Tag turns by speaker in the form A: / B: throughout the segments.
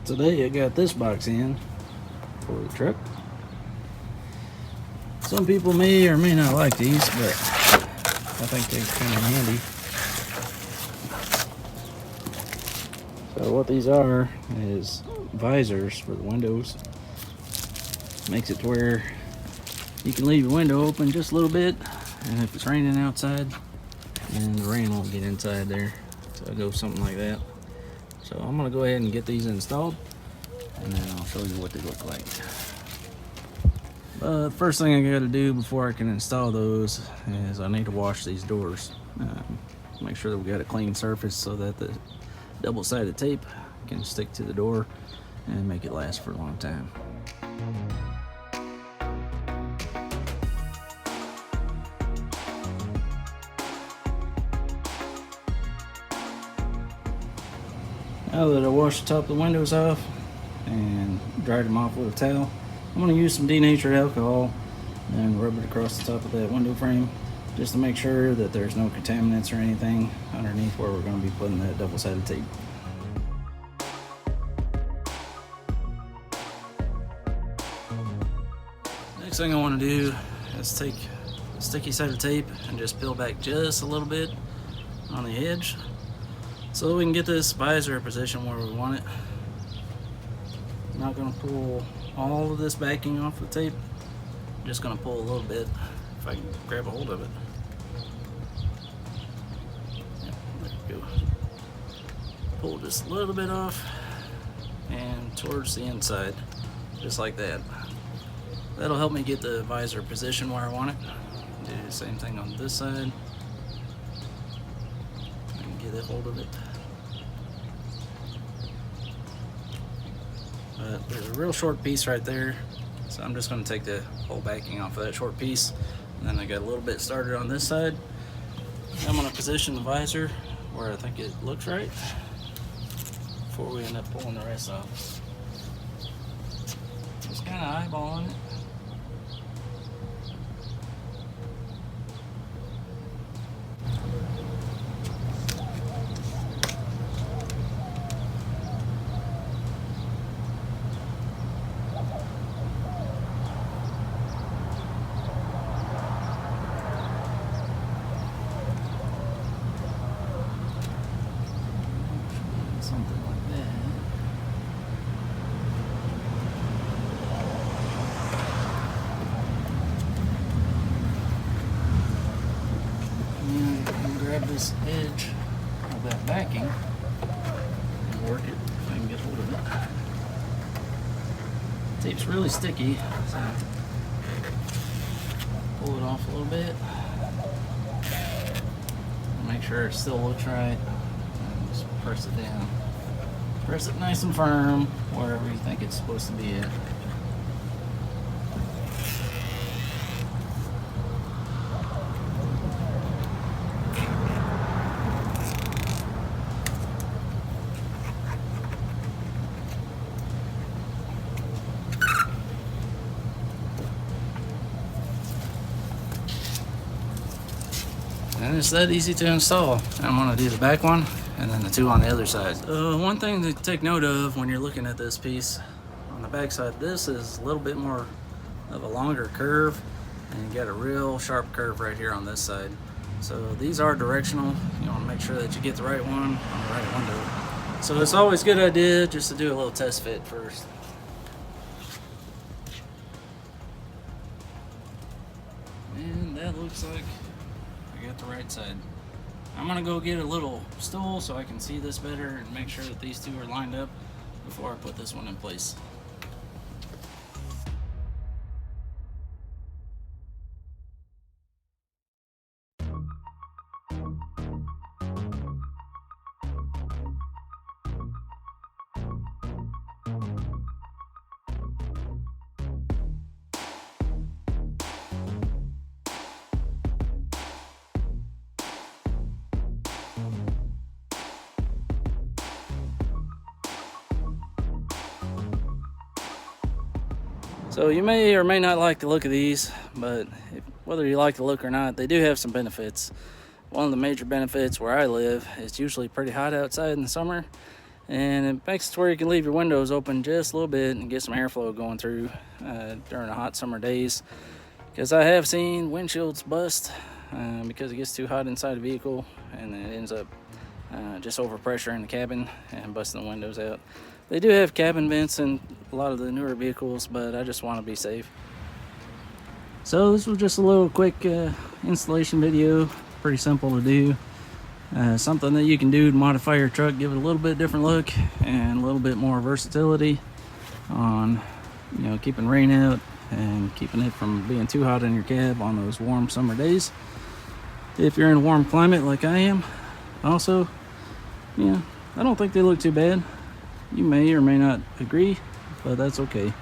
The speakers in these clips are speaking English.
A: Today I got this box in for the truck. Some people may or may not like these, but I think they're kind of handy. So what these are is visors for the windows. Makes it to where you can leave your window open just a little bit, and if it's raining outside, then the rain won't get inside there. So I'll go something like that. So I'm gonna go ahead and get these installed, and then I'll show you what they look like. But first thing I gotta do before I can install those is I need to wash these doors. Make sure that we got a clean surface so that the double-sided tape can stick to the door and make it last for a long time. Now that I washed the top of the windows off and dried them off with a towel, I'm going to use some denatured alcohol and rub it across the top of that window frame just to make sure that there's no contaminants or anything underneath where we're going to be putting that double-sided tape. Next thing I want to do is take a sticky side of tape and just peel back just a little bit on the edge so we can get this visor position where we want it. I'm not going to pull all of this backing off the tape. I'm just going to pull a little bit if I can grab a hold of it. Yep, there we go. Pull just a little bit off and towards the inside, just like that. That'll help me get the visor position where I want it. Do the same thing on this side. I can get a hold of it. But there's a real short piece right there, so I'm just going to take the whole backing off of that short piece, and then I got a little bit started on this side. I'm going to position the visor where I think it looks right before we end up pulling the rest off. Just kind of eyeballing it. Something like that. And I'm gonna grab this edge of that backing and work it if I can get hold of it. Tape's really sticky, so pull it off a little bit. Make sure it still looks right. Just press it down. Press it nice and firm wherever you think it's supposed to be at. And it's that easy to install. I'm going to do the back one and then the two on the other side. One thing to take note of when you're looking at this piece, on the back side, this is a little bit more of a longer curve, and you got a real sharp curve right here on this side. So these are directional. You want to make sure that you get the right one on the right window. So it's always a good idea just to do a little test fit first. And that looks like I got the right side. I'm gonna go get a little stool so I can see this better and make sure that these two are lined up before I put this one in place. So you may or may not like the look of these, but whether you like the look or not, they do have some benefits. One of the major benefits where I live, it's usually pretty hot outside in the summer, and it makes it where you can leave your windows open just a little bit and get some airflow going through during the hot summer days, because I have seen windshields bust because it gets too hot inside the vehicle, and then it ends up just overpressure in the cabin and busting the windows out. They do have cabin vents in a lot of the newer vehicles, but I just want to be safe. So this was just a little quick installation video, pretty simple to do. Something that you can do to modify your truck, give it a little bit different look and a little bit more versatility on, you know, keeping rain out and keeping it from being too hot in your cab on those warm summer days. If you're in a warm climate like I am, also, yeah, I don't think they look too bad. You may or may not agree, but that's okay.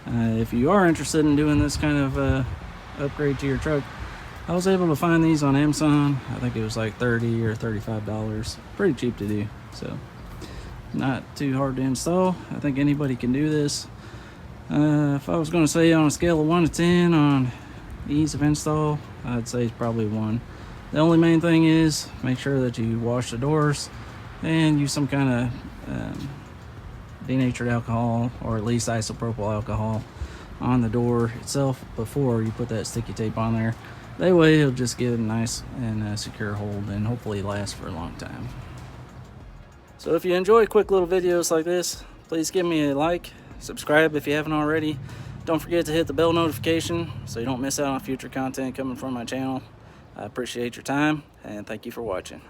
A: If you are interested in doing this kind of upgrade to your truck, I was able to find these on Amazon. I think it was like $30 or $35. Pretty cheap to do, so not too hard to install. I think anybody can do this. If I was going to say on a scale of 1 to 10 on ease of install, I'd say it's probably 1. The only main thing is make sure that you wash the doors and use some kind of denatured alcohol, or at least isopropyl alcohol, on the door itself before you put that sticky tape on there. That way it'll just get a nice and secure hold and hopefully last for a long time. So if you enjoy quick little videos like this, please give me a like, subscribe if you haven't already. Don't forget to hit the bell notification so you don't miss out on future content coming from my channel. I appreciate your time, and thank you for watching.